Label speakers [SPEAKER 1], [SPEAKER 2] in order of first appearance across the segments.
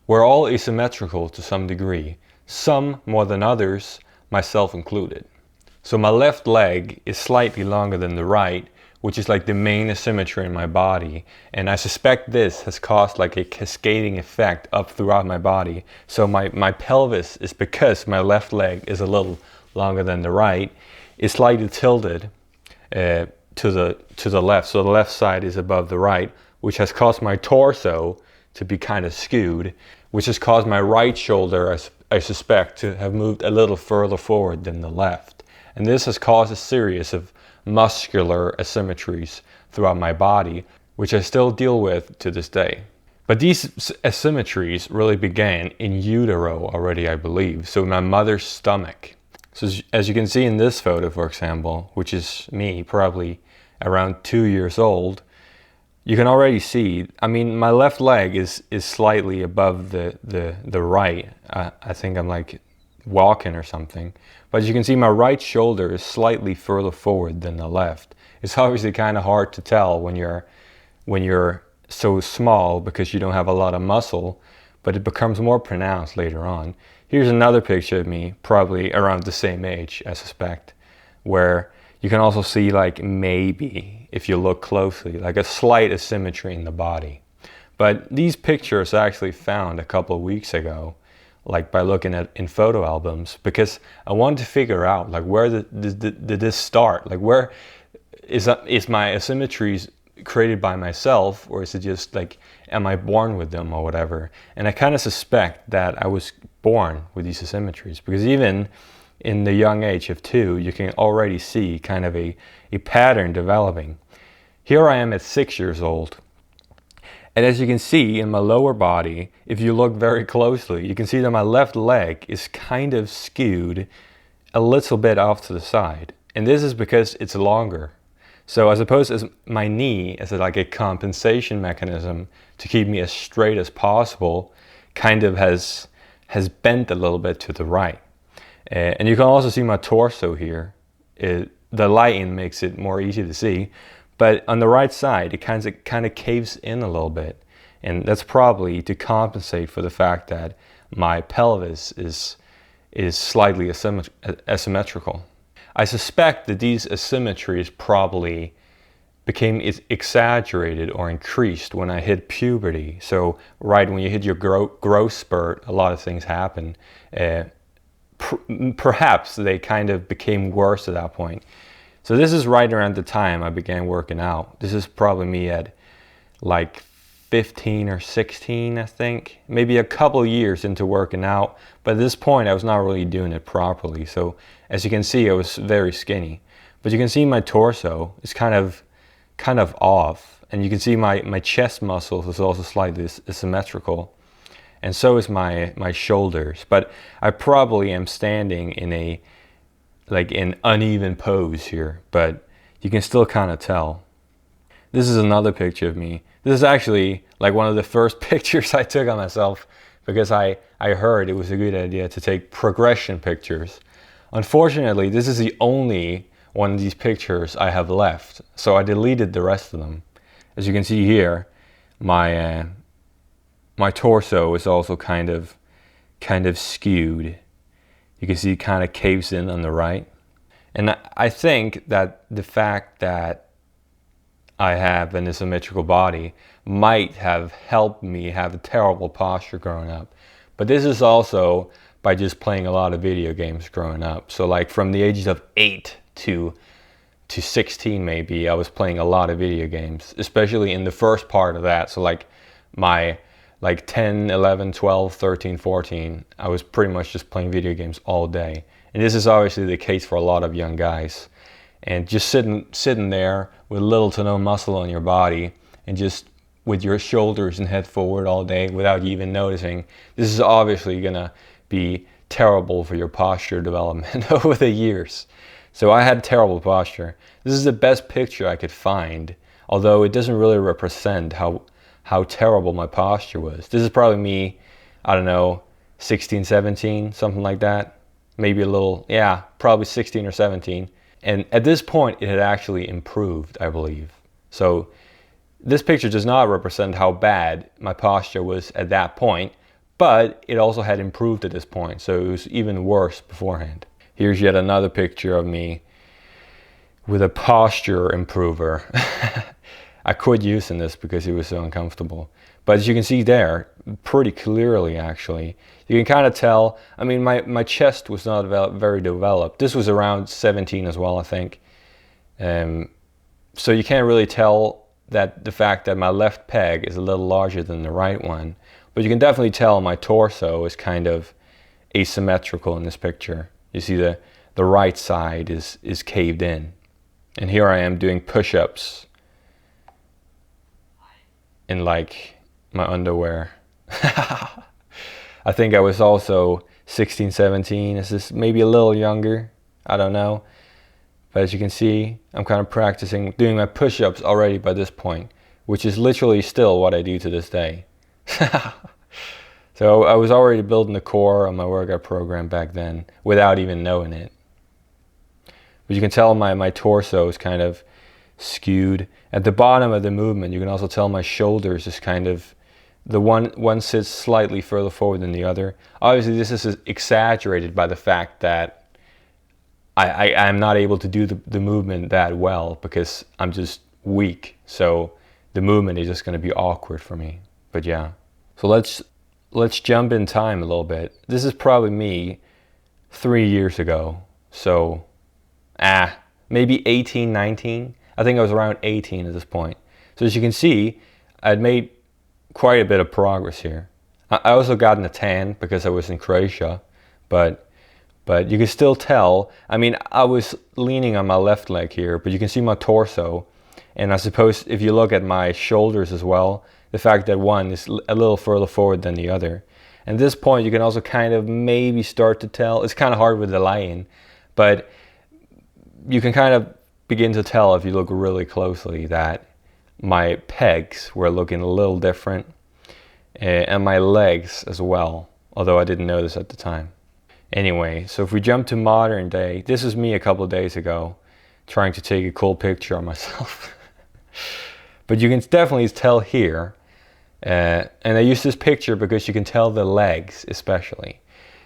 [SPEAKER 1] We're all asymmetrical to some degree, some more than others, myself included. So my left leg is slightly longer than the right, which is like the main asymmetry in my body. And I suspect this has caused like a cascading effect up throughout my body. So my pelvis is, because my left leg is a little longer than the right, is slightly tilted to the left. So the left side is above the right, which has caused my torso to be kind of skewed, which has caused my right shoulder, I suspect, to have moved a little further forward than the left. And this has caused a series of muscular asymmetries throughout my body, which I still deal with to this day. But these asymmetries really began in utero already, I believe, so in my mother's stomach. So as you can see in this photo, for example, which is me probably around 2 years old, you can already see, I mean, my left leg is slightly above the right. I think I'm like walking or something. But as you can see, my right shoulder is slightly further forward than the left. It's obviously kind of hard to tell when you're so small because you don't have a lot of muscle, but it becomes more pronounced later on. Here's another picture of me, probably around the same age, I suspect, where you can also see, like, maybe, if you look closely, like a slight asymmetry in the body. But these pictures I actually found a couple of weeks ago, like by looking at in photo albums, because I wanted to figure out, like, where did this start? Like, where is my asymmetries created by myself, or is it just like, am I born with them or whatever? And I kind of suspect that I was born with these asymmetries, because even in the young age of 2, you can already see kind of a pattern developing. Here I am at 6 years old. And as you can see in my lower body, if you look very closely, you can see that my left leg is kind of skewed a little bit off to the side. And this is because it's longer. So as opposed as my knee as like a compensation mechanism to keep me as straight as possible, kind of has bent a little bit to the right. And you can also see my torso here. The lighting makes it more easy to see, but on the right side it kind of caves in a little bit, and that's probably to compensate for the fact that my pelvis is slightly asymmetrical. I suspect that these asymmetries probably became exaggerated or increased when I hit puberty. So right when you hit your growth spurt, a lot of things happen. Perhaps they kind of became worse at that point. So this is right around the time I began working out. This is probably me at like 15 or 16, I think. Maybe a couple years into working out. But at this point, I was not really doing it properly. So as you can see, I was very skinny. But you can see my torso is kind of off. And you can see my chest muscles is also slightly asymmetrical. And so is my shoulders. But I probably am standing in an uneven pose here, but you can still kind of tell. This is another picture of me. This is actually like one of the first pictures I took of myself, because I heard it was a good idea to take progression pictures. Unfortunately, this is the only one of these pictures I have left, so I deleted the rest of them. As you can see here, my torso is also kind of skewed. You can see it kind of caves in on the right. And I think that the fact that I have an asymmetrical body might have helped me have a terrible posture growing up. But this is also by just playing a lot of video games growing up. So like from the ages of 8 to 16 maybe, I was playing a lot of video games, especially in the first part of that. So like my 10, 11, 12, 13, 14, I was pretty much just playing video games all day. And this is obviously the case for a lot of young guys. And just sitting there with little to no muscle on your body and just with your shoulders and head forward all day without you even noticing, this is obviously gonna be terrible for your posture development over the years. So I had terrible posture. This is the best picture I could find, although it doesn't really represent how terrible my posture was. This is probably me, I don't know, 16, 17, something like that. Maybe a little, yeah, probably 16 or 17. And at this point, it had actually improved, I believe. So this picture does not represent how bad my posture was at that point, but it also had improved at this point, so it was even worse beforehand. Here's yet another picture of me with a posture improver. I quit using this because it was so uncomfortable. But as you can see there, pretty clearly actually, you can kind of tell, I mean, my chest was not very developed. This was around 17 as well, I think. So you can't really tell that the fact that my left peg is a little larger than the right one. But you can definitely tell my torso is kind of asymmetrical in this picture. You see the right side is caved in. And here I am doing push-ups in like my underwear. I think I was also 16, 17. Is this maybe a little younger? I don't know. But as you can see, I'm kind of practicing doing my push-ups already by this point, which is literally still what I do to this day. So I was already building the core on my workout program back then without even knowing it. But you can tell my torso is kind of skewed. At the bottom of the movement, you can also tell my shoulders is kind of, the one sits slightly further forward than the other. Obviously, this is exaggerated by the fact that I'm not able to do the movement that well because I'm just weak. So the movement is just going to be awkward for me. But yeah. So let's jump in time a little bit. This is probably me 3 years ago. So maybe 18, 19. I think I was around 18 at this point. So as you can see, I'd made quite a bit of progress here. I also gotten a tan because I was in Croatia, but you can still tell, I mean, I was leaning on my left leg here, but you can see my torso. And I suppose if you look at my shoulders as well, the fact that one is a little further forward than the other. And at this point, you can also kind of maybe start to tell, it's kind of hard with the lighting, but you can kind of begin to tell if you look really closely that my pegs were looking a little different, and my legs as well, although I didn't notice at the time. Anyway, so if we jump to modern day, this is me a couple of days ago trying to take a cool picture of myself. But you can definitely tell here, and I use this picture because you can tell the legs especially.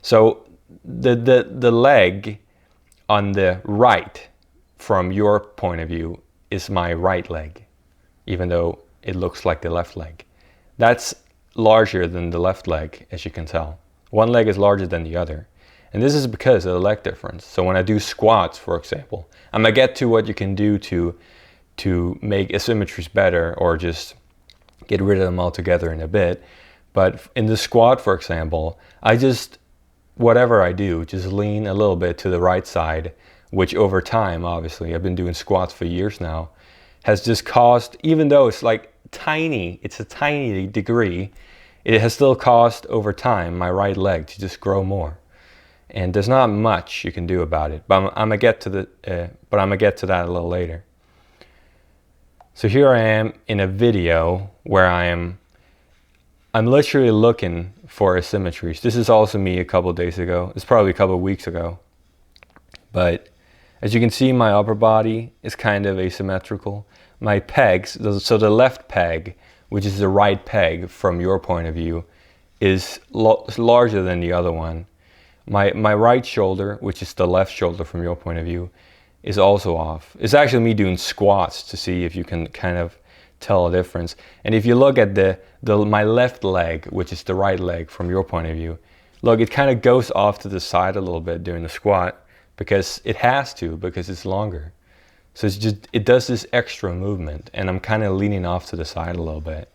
[SPEAKER 1] So the leg on the right, from your point of view, is my right leg, even though it looks like the left leg. That's larger than the left leg, as you can tell. One leg is larger than the other. And this is because of the leg difference. So when I do squats, for example, I'm gonna get to what you can do to make asymmetries better or just get rid of them altogether in a bit. But in the squat, for example, whatever I do, just lean a little bit to the right side, which over time, obviously, I've been doing squats for years now, has just caused, even though it's like tiny, it's a tiny degree, it has still caused over time my right leg to just grow more. And there's not much you can do about it. But I'm gonna get to that a little later. So here I am in a video where I'm literally looking for asymmetries. This is also me a couple of days ago. It's probably a couple of weeks ago. But as you can see, my upper body is kind of asymmetrical. My pegs, so the left peg, which is the right peg from your point of view, is larger than the other one. My right shoulder, which is the left shoulder from your point of view, is also off. It's actually me doing squats to see if you can kind of tell a difference. And if you look at my left leg, which is the right leg from your point of view, look, it kind of goes off to the side a little bit during the squat because it has to, because it's longer. So it does this extra movement, and I'm kind of leaning off to the side a little bit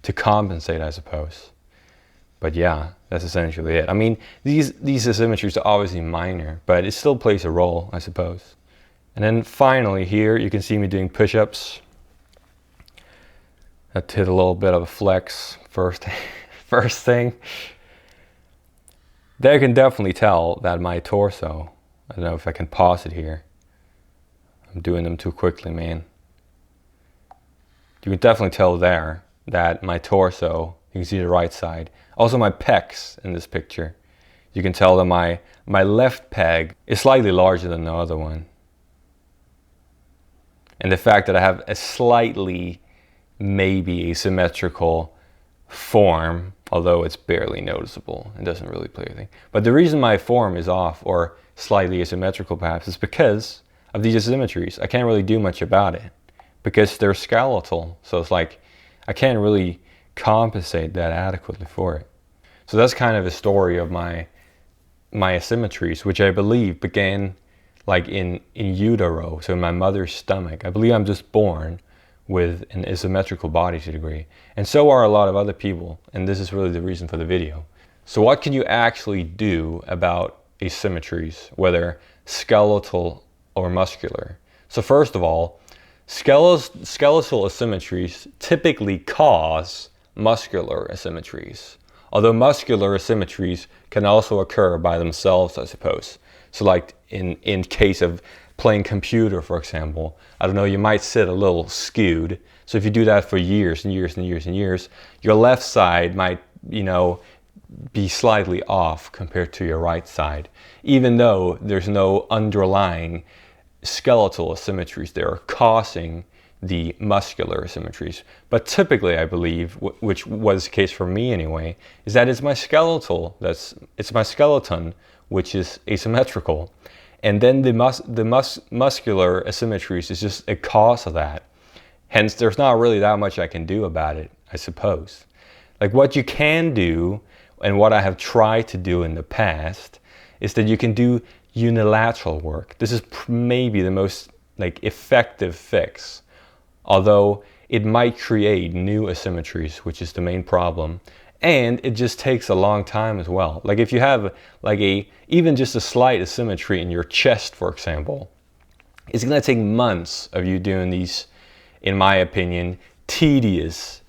[SPEAKER 1] to compensate, I suppose. But yeah, that's essentially it. I mean, these asymmetries are obviously minor, but it still plays a role, I suppose. And then finally here, you can see me doing push-ups. That hit a little bit of a flex first thing. There you can definitely tell that my torso, I don't know if I can pause it here. I'm doing them too quickly, man. You can definitely tell there that my torso, you can see the right side. Also my pecs in this picture. You can tell that my left peg is slightly larger than the other one. And the fact that I have a slightly maybe asymmetrical form although it's barely noticeable. It doesn't really play anything. But the reason my form is off, or slightly asymmetrical perhaps, is because of these asymmetries. I can't really do much about it because they're skeletal. So it's like I can't really compensate that adequately for it. So that's kind of a story of my asymmetries, which I believe began like in utero, so in my mother's stomach. I believe I'm just born with an asymmetrical body to a degree. And so are a lot of other people, and this is really the reason for the video. So what can you actually do about asymmetries, whether skeletal or muscular? So first of all, skeletal asymmetries typically cause muscular asymmetries. Although muscular asymmetries can also occur by themselves, I suppose. So like in case of playing computer, for example, I don't know, you might sit a little skewed. So if you do that for years and years and years and years, your left side might, be slightly off compared to your right side, even though there's no underlying skeletal asymmetries there causing the muscular asymmetries. But typically, I believe, which was the case for me anyway, is that it's my skeleton which is asymmetrical. And then the muscular asymmetries is just a cause of that. Hence, there's not really that much I can do about it, I suppose. Like what you can do, and what I have tried to do in the past, is that you can do unilateral work. This is maybe the most effective fix, although it might create new asymmetries, which is the main problem. And it just takes a long time as well. Like if you have even just a slight asymmetry in your chest, for example, it's gonna take months of you doing these, in my opinion, tedious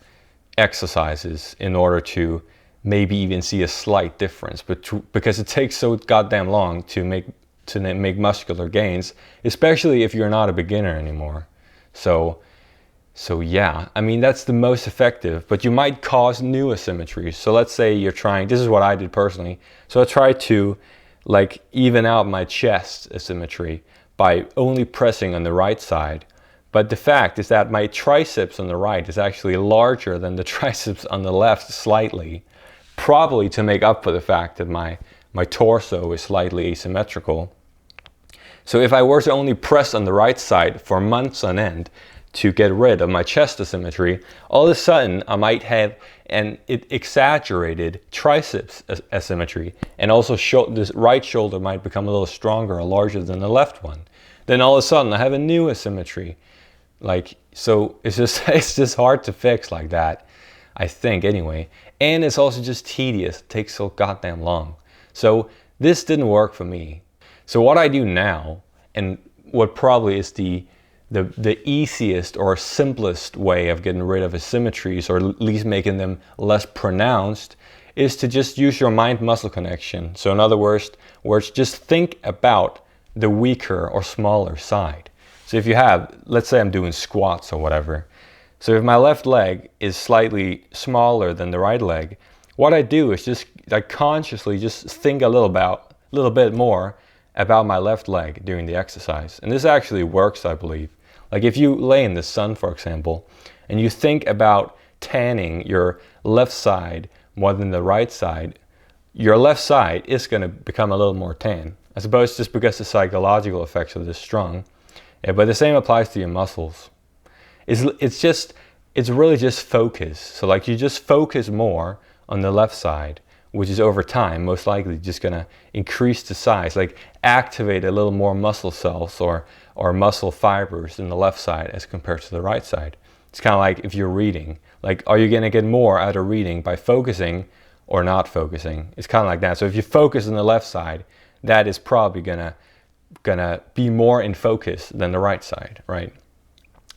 [SPEAKER 1] exercises in order to maybe even see a slight difference. But because it takes so goddamn long to make muscular gains, especially if you're not a beginner anymore. So yeah, I mean, that's the most effective, but you might cause new asymmetries. So let's say you're trying, this is what I did personally. So I tried to even out my chest asymmetry by only pressing on the right side. But the fact is that my triceps on the right is actually larger than the triceps on the left slightly, probably to make up for the fact that my torso is slightly asymmetrical. So if I were to only press on the right side for months on end to get rid of my chest asymmetry, all of a sudden I might have an exaggerated triceps asymmetry, and also this right shoulder might become a little stronger or larger than the left one. Then all of a sudden I have a new asymmetry. So it's just hard to fix like that, I think anyway. And it's also just tedious. It takes so goddamn long. So this didn't work for me. So what I do now, and what probably is the easiest or simplest way of getting rid of asymmetries, or at least making them less pronounced, is to just use your mind-muscle connection. So in other words, just think about the weaker or smaller side. So if you have, let's say I'm doing squats or whatever. So if my left leg is slightly smaller than the right leg, what I do is just consciously just think a little bit more about my left leg during the exercise. And this actually works, I believe. Like if you lay in the sun, for example, and you think about tanning your left side more than the right side, your left side is going to become a little more tan. I suppose just because the psychological effects are this strong. Yeah, but the same applies to your muscles. It's really just focus. So you just focus more on the left side, which is over time most likely just gonna increase the size, activate a little more muscle cells or muscle fibers in the left side as compared to the right side. It's kind of like if you're reading. Are you gonna get more out of reading by focusing or not focusing? It's kind of like that. So if you focus on the left side, that is probably gonna be more in focus than the right side, right?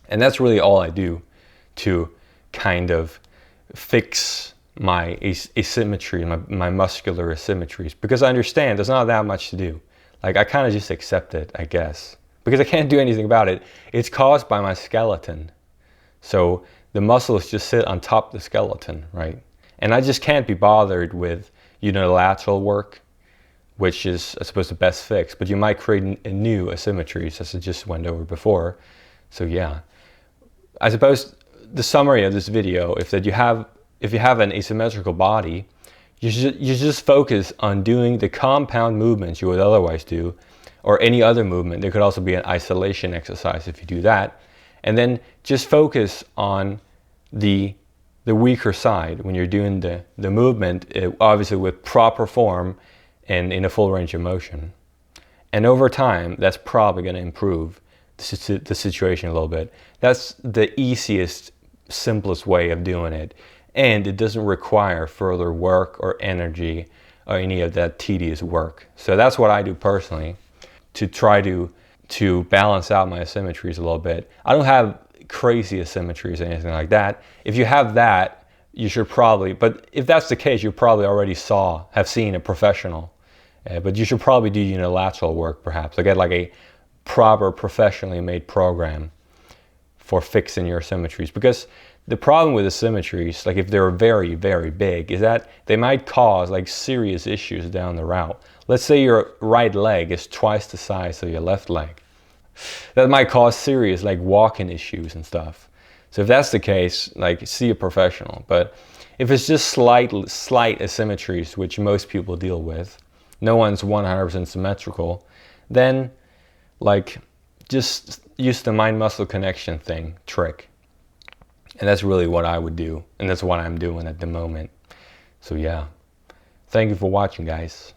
[SPEAKER 1] And that's really all I do to kind of fix my asymmetry, my muscular asymmetries, because I understand there's not that much to do. I kind of just accept it, I guess, because I can't do anything about it. It's caused by my skeleton. So the muscles just sit on top of the skeleton, right? And I just can't be bothered with unilateral work, which is, I suppose, the best fix, but you might create a new asymmetries, as I just went over before. So yeah, I suppose the summary of this video is that you have if you have an asymmetrical body, you just focus on doing the compound movements you would otherwise do, or any other movement. There could also be an isolation exercise if you do that. And then just focus on the weaker side when you're doing the movement, obviously with proper form and in a full range of motion. And over time, that's probably going to improve the situation a little bit. That's the easiest, simplest way of doing it. And it doesn't require further work or energy or any of that tedious work. So that's what I do personally to try to balance out my asymmetries a little bit. I don't have crazy asymmetries or anything like that. If you have that, you should probably, but if that's the case, you probably already have seen a professional. But you should probably do unilateral work perhaps. Get like a proper professionally made program for fixing your asymmetries. Because the problem with asymmetries, like if they're very, very big, is that they might cause like serious issues down the route. Let's say your right leg is twice the size of your left leg. That might cause serious like walking issues and stuff. So if that's the case, like see a professional. But if it's just slight asymmetries, which most people deal with, no one's 100% symmetrical, then like just use the mind-muscle connection trick. And that's really what I would do. And that's what I'm doing at the moment. So yeah, thank you for watching, guys.